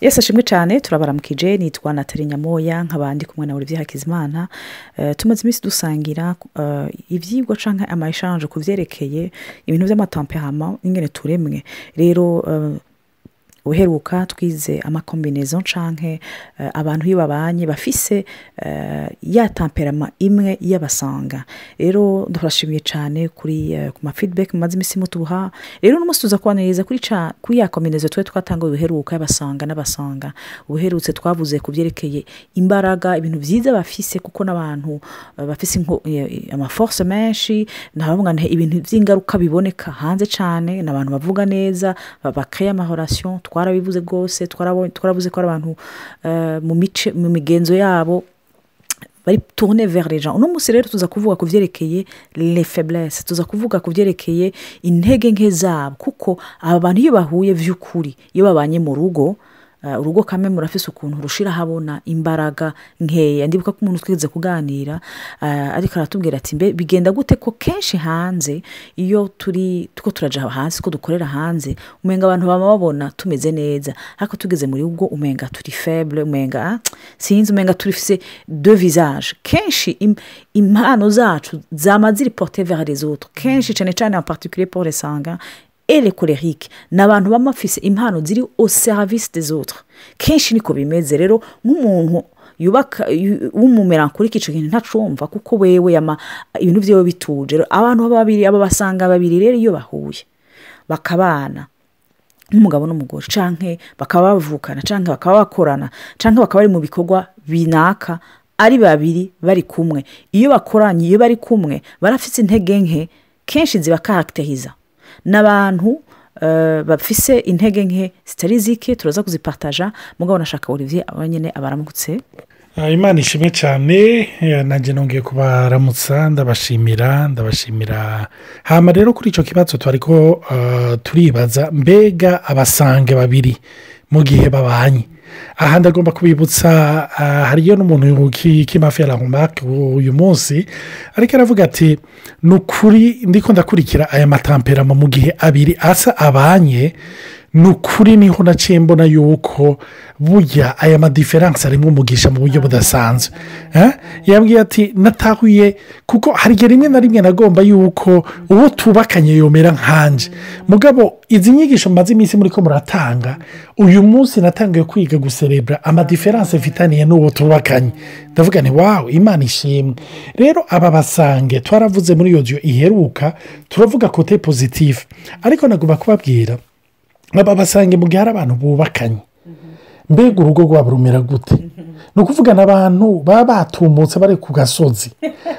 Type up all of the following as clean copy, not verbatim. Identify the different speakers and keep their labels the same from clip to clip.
Speaker 1: Yes ashimwe cyane turabaramukije nitwa Nathalie Nyamoya nk'abandi kumwe na Olivier Hakizimana tumaze imisi dusangira ivyigwa canke amayishanje kuvyerekeye ibintu by'amatemperament ingene turemwe rero uheruka twize amakombinaison canke abantu iyo babanye bafise ya temperament imwe y'abasanga rero ndafashimiye cyane kuri ku ma feedback maze imisi mutuha rero no mustuza kwaniriza kuri ya kombinaison twatanga uheruka y'abasanga n'abasanga uherutse twavuze kuvyerekeye imbaraga ibintu vyiza bafise kuko n'abantu bafise ama force menshi nabavuga nte ibintu vy'ingaruka biboneka hanze cyane n'abantu bavuga neza bakaya ama relation twarabivuze gose twaravuze ko abantu mu migenzo yabo bari tourner vers les gens. Uno musi rero tuza kuvuga ku vyerekeye les faiblesses, tuza kuvuga ku vyerekeye intege nke zabo kuko aba bantu iyo bahuye vy'ukuri iyo babanye mu rugo urugo kame murafise ukuntu rushira habona imbaraga nkeya ndibuka ko umuntu twigeze kuganira ariko aratubwira ati mbe bigenda gute ko kenshi hanze iyo tuko turaja hasi ko dukorera hanze umenga abantu babona tumeze neza ariko tugeze muri rugo umenga turi faible umenga sinzi umenga turifise deux visages kenshi impano zacu zamaziri porter vers les autres kenshi cyane en particulier pour les sanguins et les colériques n'abantu bamafise impano ziri au service des autres kenshi niko bimeze rero nk'umuntu yubaka w'umumelancholique ico kintu ntacumva kuko wewe ibintu vyewe bituje rero abantu babiri basanga babiri rero iyo bahuye bakabana nk'umugabo n'umugore canke bakaba bavukana canke bakaba bakorana canke bakaba bari mu bikorwa binaka ari babiri bari kumwe iyo bakoranye iyo bari kumwe barafise intege nke kenshi ziba caracteriza n'abantu bafise intege nke zitari zike turaza kuzipartaja mugabo nashaka Olivier abanyene abaramutse
Speaker 2: Imana ishimwe cyane nanjye nongeye kubaramutsa ndabashimira hama rero kuri ico kibazo twariko turibaza mbega abasange babiri mu gihe babanye aha ndagomba kubibutsa hariyo n'umuntu kimafi la remarque uyu munsi ariko aravuga ati nukuri ndiko ndakurikira aya matemperament mu gihe abiri asa abanye nukuri niho naciye mbona yuko burya aya ma difference arimo umugisha mu buryo budasanzwe yambwiye ati natahuye kuko hari rimwe na rimwe nagomba yuko uwo tubakanye yomera nkanje mugabo izi nyigisho maze iminsi muri ko muratanga uyu munsi natangiye kwiga guserebra ama difference vitaniye n'uwo tubakanye ndavuga ni wow Imana ishimwe rero aba basange twaravuze muri audio iheruka turavuga côté positif ariko nagomba kubabwira aba basange mu gihe hari abantu bubakanye mbega urugo rwabo rumera gute ni ukuvuga n'abantu baba batumutse bari ku gasozi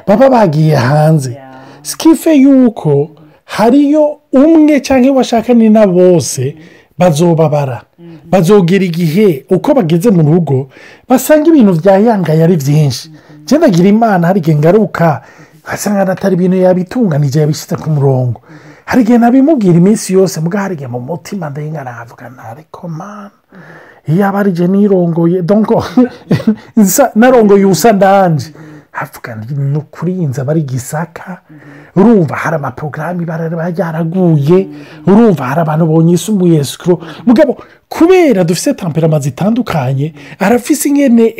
Speaker 2: baba bagiye hanze skife yuko hariyo umwe cyangwa washakanye na bose bazobabara bazogera igihe uko bageze mu rugo basanga ibintu byayangaye ari byinshi je ndagira Imana hari igihe ngaruka asanga atari ibintu yabitunganije yabishyize ku murongo hari igihe nabimubwira iminsi yose mbwa hari igihe mu mutima ndahinga navuga ariko man iyo abarije nirongoye donc narongoye usa ndanje havuga ni ukuri inza bari gisaka urumva hari amaprogrami bararaguye urumva hari abantu bonyisumuye escro mugabo kubera dufise temperament zitandukanye arafise ingene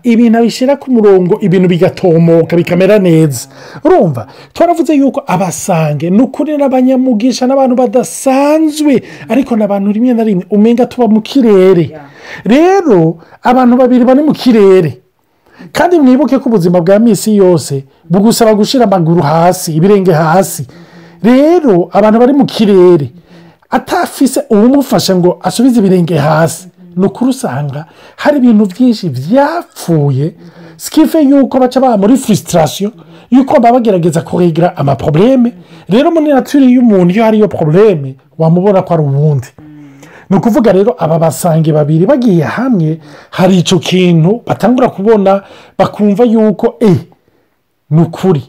Speaker 2: ibintu abishira ku murongo ibintu bigatomoka bikamera neza urumva twaravuze yuko abasange nukuri n'abanyamugisha n'abantu badasanzwe ariko n'abantu rimwe na rimwe umenga tuba mu kirere rero abantu babiri bari mu kirere kandi mwibuke ko ubuzima bwa misi yose bugusaba gushira amaguru hasi ibirenge hasi rero abantu bari mu kirere atafise umufasha ngo asubize ibirenge hasi nukuri usanga hari ibintu byinshi byapfuye skife yuko baca ba muri frustration yuko babagerageza kuregira ama problème rero muri nature y'umuntu iyo hariyo problème wamubona ko ari ubundi nukuvuga rero aba basange babiri bagiye hamwe hari ico kintu batangura kubona bakumva yuko nukuri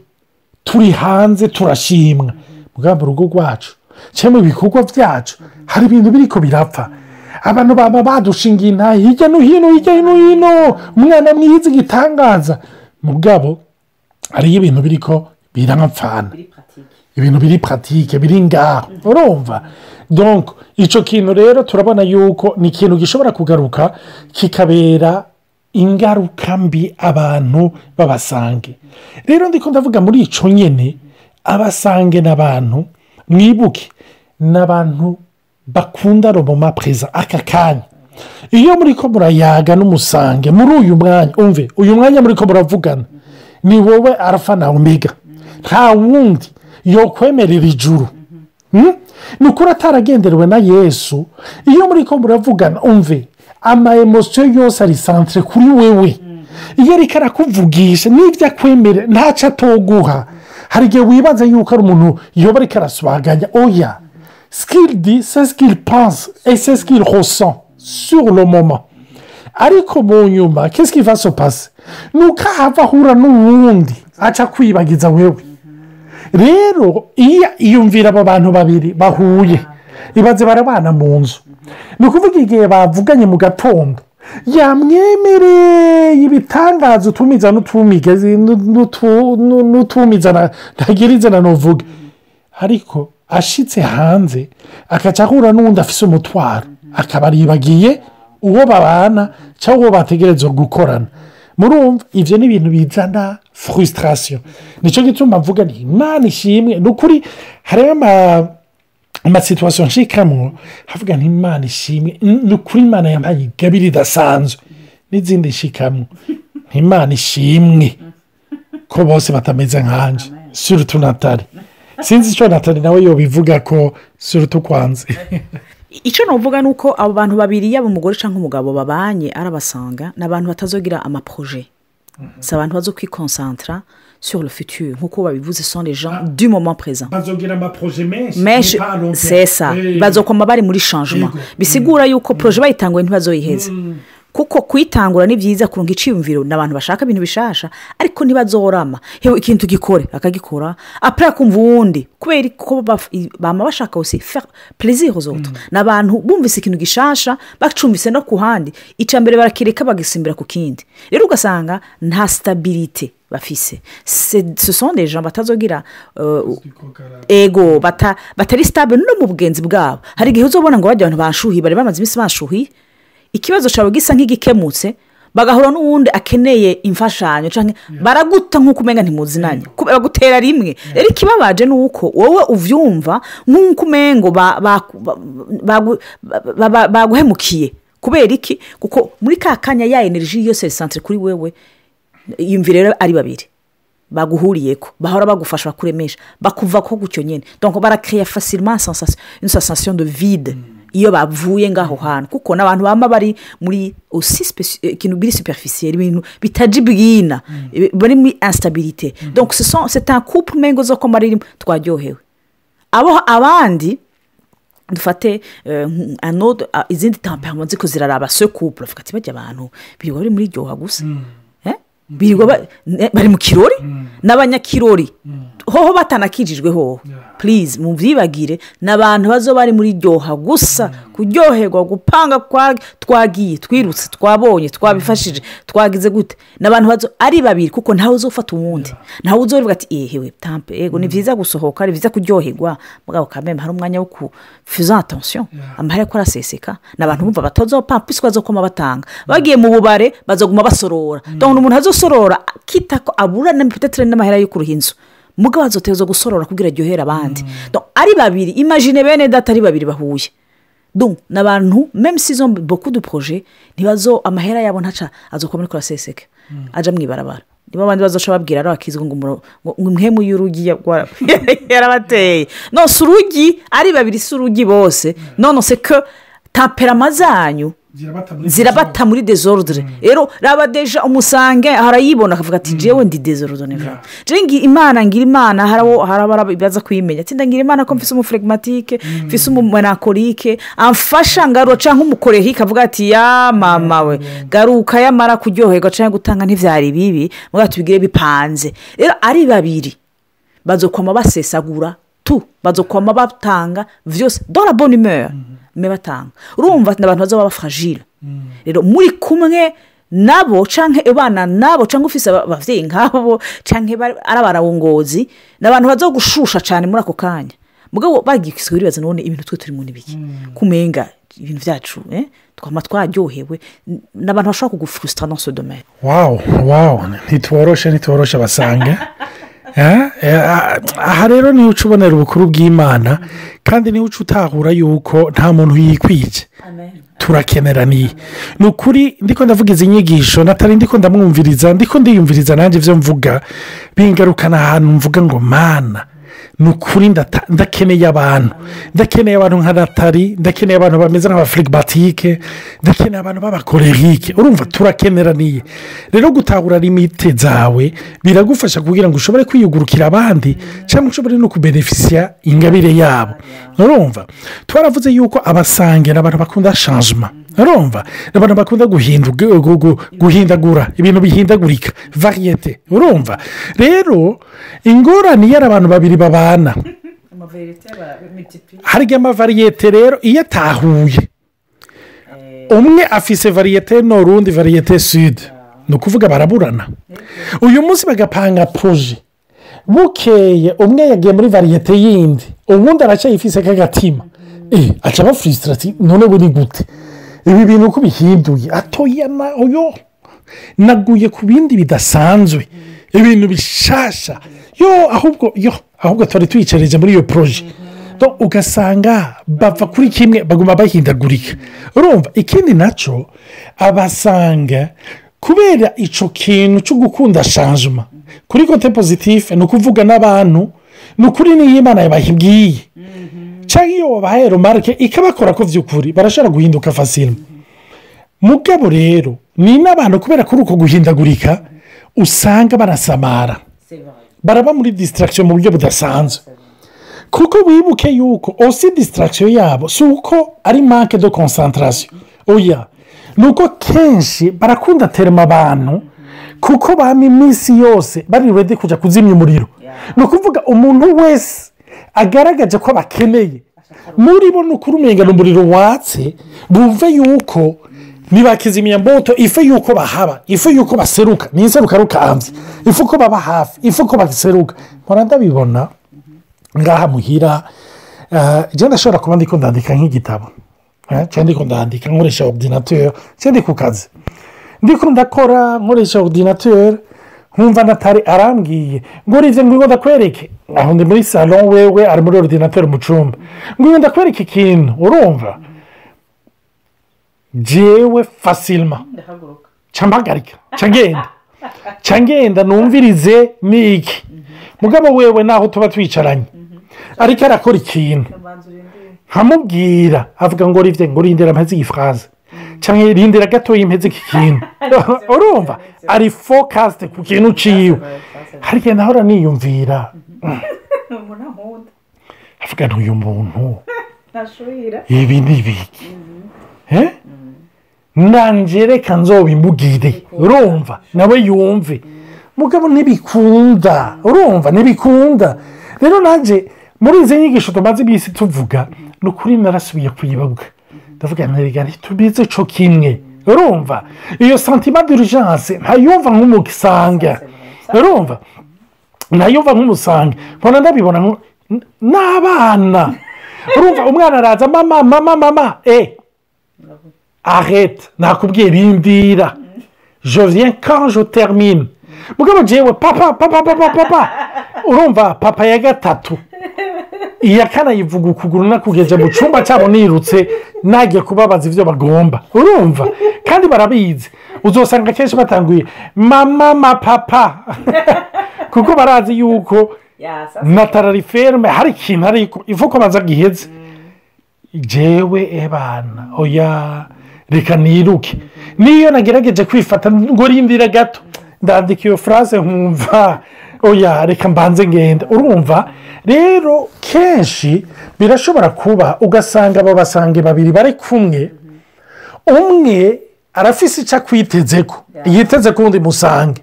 Speaker 2: turi hanze turashimwa mugabo urugo rwacu cyangwa ibikorwa byacu hari ibintu biriko birapfa abantu baba badushingiye intahe hirya no hino umwana mwiza igitangaza mugabo hariyo ibintu biriko biramapfana ibintu biri paratike biri ngaho urumva donc icyo kintu rero turabona yuko ni ikintu gishobora kugaruka kikabera ingaruka mbi abantu b'abasange rero ndiko ndavuga muri icyo nyine abasange n'abantu mwibuke n'abantu bakunda romoma perezida aka kanya iyo muri ko murayaga n'umusange muri uyu mwanya umve uyu mwanya muri ko muravugana ni wowe arafa na omega nta wundi yo kwemerera ijuru ni ukuri ataragenderewe na yesu iyo muri ko muravugana umve ama emosiyo yose ari santere kuri wewe iyo ariko arakuvugisha n'ibyo akwemerera ntacyo atoguha hari igihe wibaza yuko ari umuntu yoba ariko arasubaganya oya ce qu'il dit c'est ce qu'il pense et c'est ce qu'il ressent sur le moment ariko mu nyuma qu'est-ce qui va se passer nuko ahava ahura n'uwundi aca kwibagiza wewe rero iyo iyumvira abo bantu babiri bahuye ibaze barabana mu nzu ni ukuvuga igihe bavuganye mu gatondo yamwemereye ibitangaza utumiza n'utumiza ntagira izina n'uvuge ariko ashitse hanze akaca ahura n'undi afise umutwaro akaba aribagiye uwo babana cyangwa uwo bategerezwa gukorana murumva ibyo ni ibintu bizana frustration nicyo gituma mvuga ni imana ishimwe ni ukuri hariho amasituwasiyo nshikamwo havuga nti imana ishimwe ni ukuri imana yambaye igabire idasanzwe n'izindi nshikamwo imana ishimwe ko bose batameze nkanje surutu natali sinzi icyo natali nawe yobivuga ko surutu kwanze
Speaker 1: icyo navuga ni uko abo bantu babiri yaba umugore cyangwa umugabo babanye arabasanga ni abantu batazogira amaproje si abantu bazo kwikonsantara sur le futur nk'uko babivuze sont les gens du moment présent
Speaker 2: bazogira amaproje
Speaker 1: menshi c'est ça bazokoma bari muri changement bisigura yuko proje bayitanguye ntibazoyiheza kuko kwitangura ni byiza kurunga iciyumviro n'abantu bashaka ibintu bishasha ariko ntibazorama hewe ikintu gikore akagikora après akumva uwundi kubera ko bama bashaka aussi faire plaisir aux autres n'abantu bumvise ikintu gishasha bacumbise no kuhandi icambere barakireka bagisimbira ku kindi rero ugasanga nta stabilité bafise ce sont des gens batazogira ego batari stable no mu bugenzi bwabo hari igihe uzobona ngo bajya abantu bashuhi bari bamaze imisi bashuhi ikibazo cyawe gisa nk'igikemutse bagahura n'uwundi akeneye imfashanyo cyangwa baraguta nk'uko umenga ntimuzinanye bagutera rimwe rero ikibabaje ni uko wowe uvyumva nk'uko umengo baguhemukiye kubera iki kuko muri ka kanya ya energy yose centre kuri wewe yumvira rero ari babiri baguhuriyeko bahora bagufasha bakuremesha bakuva ko gucyo nyene donc barakrea facilement une sensation de vide iyo bavuye ngaho hantu kuko n'abantu bama bari muri aussi ikintu biri superficiel ibintu bitajibwina bari muri instabilité donc c'est un couple mengo zo komari twaryohewe abo abandi dufate un autre izindi tempérament ziko ziraraba ce couple fakati bajya abantu bigo bari muri ryoha gusa bigo bari mu kirori n'abanyakirori hoho batanakijijwe hoho please muvyibagire n'abantu bazo bari muri ryoha gusa kuryoherwa gupanga kwa twagiye twirutse twabonye twabifashije twagize gute n'abantu bazo ari babiri kuko ntawe uzofata uwundi ntawe uzorivuga ati ehewe tampe ego ni vyiza gusohoka ari vyiza kuryoherwa mugabo kameme hari umwanya wo kufuza attention amahera ko araseseka n'abantu bumva batazopampa iswa zo koma batanga bagiye mu bubare bazoguma basorora donc umuntu azosorora kitako aburana peut-être n'amahera yo kuruhinzo mugabo azotezo gusorora kugira ryohera abandi donc ari babiri imagine bene data ari babiri bahuye donc n'abantu même s'ils ont beaucoup de projets ntibazo amahera yabo ntaca azokoma ko raseseke aja mwibarabara niba abandi bazoca babwira ari akizwe ngo mwemu y'urugi yarabateye no surugi ari babiri surugi bose non c'est que tempérament zanyu zirabata muri desordre rero raba deja umusange harayibona akavuga ati jewe ndi desordre neva jengi imana harabara bibaza kwimenya ati ndangira imana ko mfise umuflegmatique mfise umumelancholique amfasha ngaro canke umukorehi kavuga ati ya mama we garuka yamara kuryoherwa canke gutanga ntivyari bibi muga tubigire bipanze rero ari babiri bazokoma basesagura bazokoma batanga vyose dans la bonne humeur me batanga urumva n'abantu bazo baba fragile rero muri kumwe nabo canke abana nabo canke ufise abavyeyi nkabo canke ari abarawongozi n'abantu bazogushusha cyane muri ako kanya mugabo bagikiswe bibaza none ibintu twe turi mu nibiki kumenga ibintu vyacu twama twaryohewe n'abantu bashaka kugufrustra dans ce domaine.
Speaker 2: Wow ntitworoshe basange aha rero niho ucubonera ubukuru bw'Imana kandi niho utahura yuko nta muntu yikwije. Turakeneraniye ni ukuri ndiko ndavuga izi nyigisho natari ndiko ndamwumviriza ndiko ndiyumviriza nanjye ivyo mvuga bingarukana ahantu mvuga ngo mana ni ukuri ndakeneye abantu nka Natali ndakeneye abantu bameze nk'abaflegmatike ndakeneye abantu b'abakorerike urumva turakeneraniye rero gutahura limite zawe biragufasha kugira ngo ushobore kwiyugurukira abandi cyangwa ushobore no kubenefisia ingabire yabo urumva twaravuze yuko abasange n'abantu bakunda changement urumva n'abantu bakunda guhindagura ibintu bihindagurika variete urumva rero ingorane y'ari abantu babiri babana hari amavariyete rero iyo atahuye umwe afise variyete n'urundi variyete sud ni ukuvuga baraburana uyu munsi bagapanga proje bukeye umwe yagiye muri variyete yindi ubundi aracyayifise k'agatima aca bafrusirati none buri gute ibi bintu uko bihinduye atoya oyo naguye ku bindi bidasanzwe ibintu bishasha ahubwo twari twicareje muri iyo proje ugasanga bava kuri kimwe baguma bahindagurika urumva ikindi naco abasanga kubera ico kintu cyo gukunda changement kuri kote positif ni ukuvuga n'abantu ni ukuri niyo Imana yabahibwiye cyangwa iyo wabahaye remarque ikabakora ko vy'ukuri barashobora guhinduka facile mugabo rero ni n'abantu kubera kuri uko guhindagurika usanga barasamara baraba muri distraction mu buryo budasanzwe kuko wibuke yuko aussi distraction yabo si uko ari manque de concentration oya nuko kenshi barakunda terema abantu kuko bama iminsi yose bari ready kuja kuzimya umuriro ni ukuvuga umuntu wese agaragaje ko bakeneye muri bo n'ukuri umenga n'umuriro watse bumve yuko nibakizimya mboto ife yuko bahaba ife yuko baseruka n'inseruka rukamvye ife ko baba hafi ife ko baseruka mpora ndabibona ngaha muhira je ndashobora kuba ndiko ndandika nk'igitabo cyangwa ndiko ndandika nkoresha ordinateur cyangwa ndi ku kazi ndiko ndakora nkoresha ordinateur nkumva Natali arambwiye ngo rize ngo ndakwereke aho ndi muri salon wewe ari muri ordinateur mu cumba ngo ndakwereke ikintu urumva jewe facilement chambagarika cyangenda numvirize niki mugabo wewe naho tuba twicaranye ariko arakora ikintu nkamubwira avuga ngo rivye ngo rindira mpaze iyi phrase cyangwa rindira gato yimpeze iki kintu urumva ari focused ku kintu ciwe harike nahora niyumvira avuga n'uyu muntu ibi ni biki nanje reka nzobimbugire urumva nawe yumve mugabo ntibikunda urumva ntibikunda rero nanje muri izi nyigisho tumaze ibisi tuvuga ni ukuri narasubiye kuyibabuka ndavuga nterega ntitubize co kimwe urumva iyo sentiment d'urgence ntayumva nk'umugisanga urumva ntayumva nk'umusange mbona ndabibona n'abana urumva umwana araza mama arrête nakubwiye rindira je viens quand je termine mugabo jewe papa urumva papa ya gatatu iya kana yivuga ukuguru nakugeje mu cumba cyabo nirutse nagiye kubabaza ivyo bagomba urumva kandi barabizi uzosanga kenshi batanguye mama papa kuko barazi yuko Natali ferme hari ikintu ariko ivuko baza giheze jewe ebana oya reka niruke niyo nagerageje kwifata ngo rindira gato ndandika iyo phrase nkumva oya reka mbanze ngenda urumva rero kenshi birashobora kuba ugasanga abo basange babiri bari kumwe umwe arafise icyo akwitezeko yiteze ko undi musange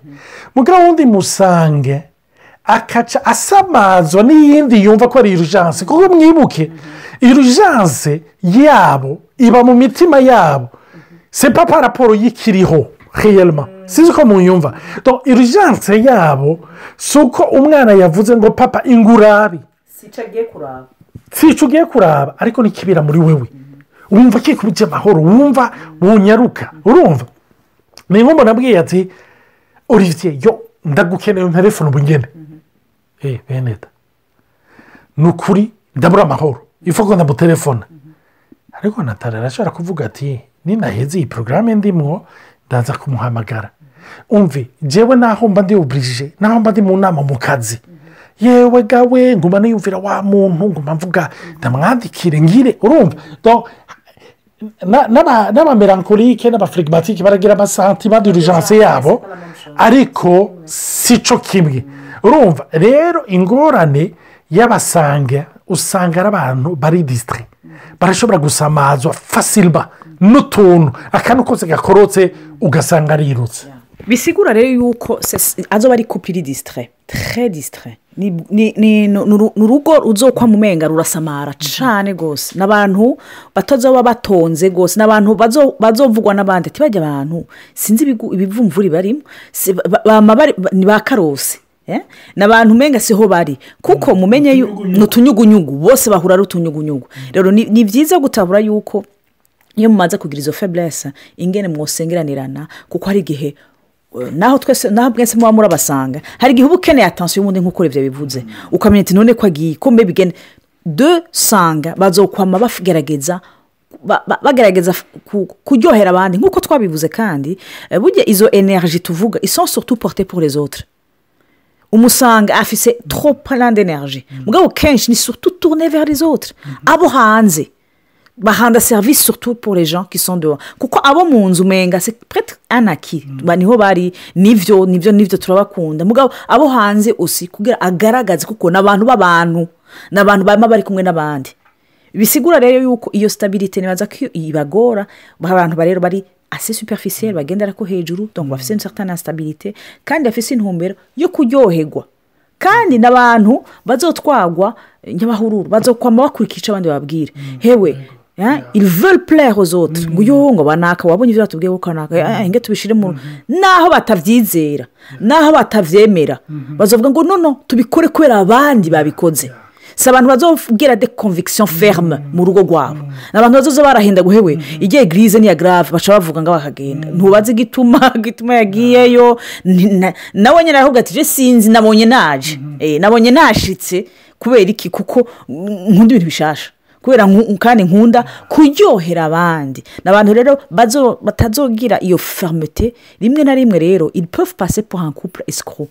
Speaker 2: mugabo wundi musange akaca asamazwa n'iyindi yumva ko ari urgence kuko mwibuke urgence yabo iba mu mitima yabo c'est pas par rapport y'ikiriho réellement sinzi ko munyumva donc urgence yabo si uko umwana yavuze ngo papa ingurabi sico ugiye kuraba ariko nikibira muri wewe wumva kikubije amahoro wumva wunyaruka urumva ni nko nabwiye ati Olivier yo ndagukeneye telefone ubu ngene beneda ni ukuri ndabura amahoro ifu ko ndamutelefona ariko natara arashobora kuvuga ati ninaheze iyi porogaramu ndimwo ndaza kumuhamagara umve jewe naho mba ndi oburije naho mba ndi mu nama mu kazi yewe gawe nguma niyumvira wa muntu nguma mvuga ndamwandikire ngire urumva n'abamelankolike n'abaflegmatike baragira amasantima d'urgence yabo ariko si cyo kimwe urumva rero ingorane y'abasanga usanga ari abantu bari disitire barashobora gusamazwa fasilba n'utuntu akantu kose gakorotse ugasanga arirutse
Speaker 1: bisigura rero yuko azoba ari kupiri disitire tre disitire ni urugo ruzokwa mu menga rurasamara cyane rwose n'abantu batazoba batonze rwose n'abantu bazovugwa n'abandi tibajya abantu sinzi ibivumvuri barimo ni ba karose n'abantu umenga siho bari kuko mumenye ni utunyugunyugu bose bahura ari utunyugunyugu rero ni byiza gutabura yuko iyo mumaze kugira izo feburese ingene mwosengeranirana kuko hari igihe naho twese naho mwese muba murabasanga hari igihe uba ukeneye atansiyo y'ubundi nk'uko ibyo bivuze ukamenya ati none ko agiye ko mbe bigenda dusanga bazokwama bagerageza kuryohera abandi nk'uko twabivuze kandi burya izo energy tuvuga sont surtout portées pour les autres umusanga afise trop plein d'énergie mugabo kenshi ni surtout tourné vers les autres abo hanze bahanda service surtout pour les gens qui sont dehors kuko abo mu nzu umenga c'est presque anaki niho bari nivyo turabakunda mugabo abo hanze aussi kugira agaragaze kuko n'abantu bama bari kumwe n'abandi bisigura rero yuko iyo stabilité nibaza ko ibagora abantu barero bari assez superficiel bagendera ko hejuru donc bafise une certaine instabilité kandi bafise intumbero yo kuryoherwa kandi n'abantu bazotwagwa nyabahururu bazokwama bakurikica abandi babwire hewe ils veulent plaire aux autres ngo banaka wabonye ivyo batubwiye ko kanaka inge tubishire mu naho batavyizera naho batavyemera bazovuga ngo no tubikore kwera abandi babikoze si abantu bazogira des convictions fermes mu rugo rwabo n'abantu bazoza barahinda guhewe igihe grise ni ya grave baca bavuga ngo bakagenda ntubaze gituma yagiyeyo nawe nyine aravuga ati je sinzi nabonye nashitse kubera iki kuko nkunda ibintu bishasha kubera kandi nkunda kuryohera abandi n'abantu rero batazogira iyo fermeté rimwe na rimwe rero ils peuvent passer pour un couple escroc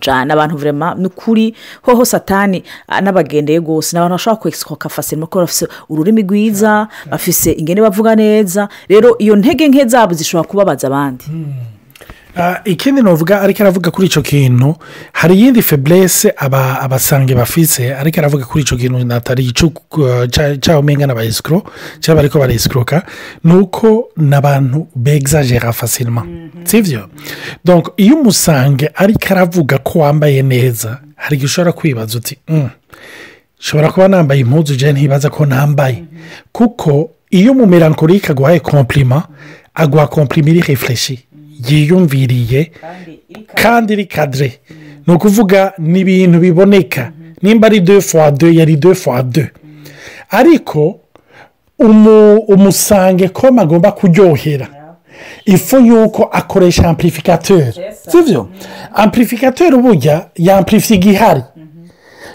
Speaker 1: cyane abantu vraiment n'ukuri hoho satani n'abagendeye gose n'abantu bashaka ku escroquer facilement ko bafise ururimi rwiza bafise ingene bavuga neza rero iyo ntege nke zabo zishobora kubabaza abandi
Speaker 2: ikindi novuga ariko aravuga kuri icyo kintu hari iyindi feburese abasange bafise ariko aravuga kuri icyo kintu natari cyangwa umenga n'abayesikoro cyangwa ariko baresikoroka ni uko n'abantu begzagera facilement sibyo donc iyo umusange ariko aravuga ko wambaye neza hari igihe ushobora kwibaza uti ushobora kuba nambaye impuzu ujya ntibaza ko nambaye kuko iyo mu melankolike aguhaye komplima aguha komplima iri refleshi yiyumviriye kandi iri kadire ni ukuvuga ni ibintu biboneka nimba ari 2x2 yari 2x2 ariko umusange ko agomba kuryohera ifu yuko akoresha amplificateur sibyo amplificateur burya yamplifiye igihari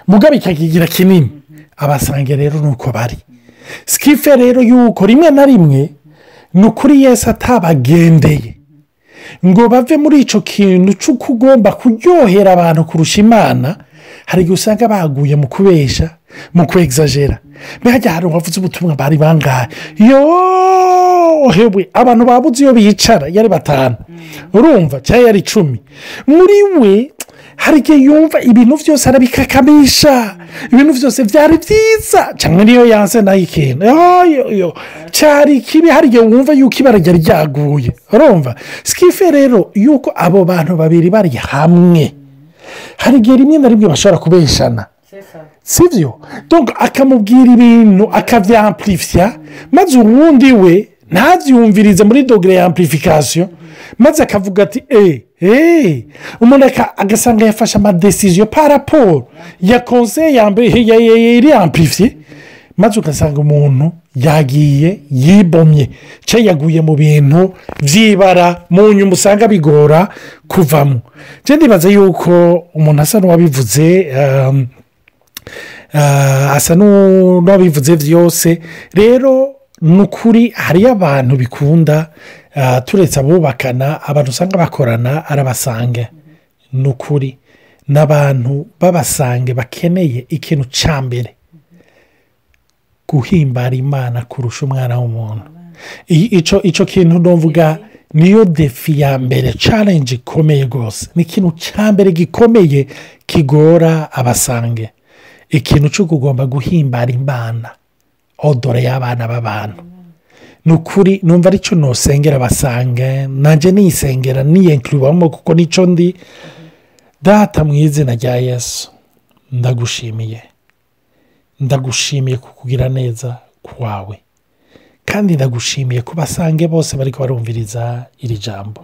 Speaker 2: mugabe ikakigira kinini abasange rero nuko bari skife rero yuko rimwe na rimwe ni ukuri Yesu atabagendeye ngo bave muri icyo kintu cy'uko ugomba kuryohera abantu kurusha imana hari igihe usanga baguye mu kubesha mu kwegzagera mbega hari uwavuze ubutumwa bari bangahe hewe abantu babuze iyo bicara yari 5 urumva cyangwa yari 10 muri we hari igihe yumva ibintu byose arabikakamisha ibintu byose byari byiza cyangwa niyo yanse nayo ikintu cyari kibi hari igihe wumva yuko ibara ryari ryaguye urumva skife rero yuko abo bantu babiri bari hamwe hari igihe rimwe na rimwe bashobora kubeshana sibyo donc akamubwira ibintu akabyamplifya maze ubundi we ntabyumvirize muri dogere ya amplification maze akavuga ati umuntu agasanga yafashe amadesiziyo paraporo ya konseye ya mbere iri ampurifiye maze ugasanga umuntu yagiye yibomye cyangwa yaguye mu bintu by'ibara mu nyuma usanga bigora kuvamo. cyangwa ndibaza yuko umuntu asa n'uwabivuze asa n'uwabivuze byose. rero ni ukuri hariyo abantu bikunda turetse abubakana abantu usanga bakorana arabasange. ni ukuri n'abantu b'abasange bakeneye ikintu cya mbere guhimbara imana kurusha umwana w'umuntu. icyo kintu ndavuga niyo defi ya mbere challenge ikomeye rwose. ni ikintu cya mbere gikomeye kigora abasange, ikintu cyo kugomba guhimbara imana odore y'abana b'abantu. ni ukuri numva aricyo ntusengera abasange, nanjye niyisengera niyenkiriwamo kuko nicyo ndi. data mu izina rya yesu ndagushimiye kukugira neza kwawe, kandi ndagushimiye ku basange bose bari barumviriza iri jambo.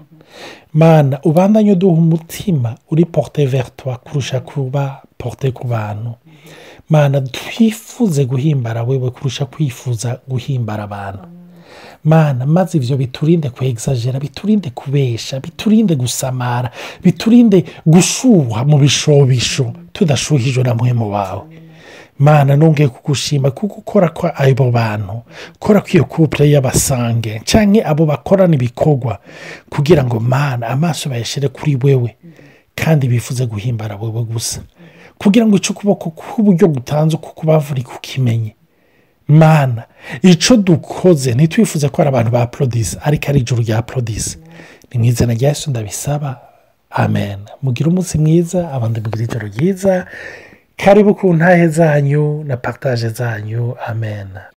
Speaker 2: mana ubandanye uduha umutima uri porte vers toi kurusha kuba porte ku bantu. mana twifuze guhimbara wewe kurusha kwifuza guhimbara abantu. mana maze ibyo biturinde kwegzagera, biturinde kubesha, biturinde gusamara, biturinde gushuha mu bishobisho tudashuhijwe na muhemu wawe. mana nongeye kugushima kuko ukora ko abo bantu ukora ko iyo couple y'abasange cyangwa abo bakorana ibikorwa kugira ngo mana amaso bayashyire kuri wewe kandi bifuze guhimbara wewe gusa, kugira ngo icyo ukuboko k'uburyo gutanze kuko bavura kukimenye. mana icyo dukoze ntitwifuze ko ari abantu ba produce ariko ari ijuru rya produce. ni mu izina rya yesu ndabisaba, amen. mugire umunsi mwiza, abandi mugire ijoro ryiza. karibu ku ntahe zanyu na partage zanyu, amen.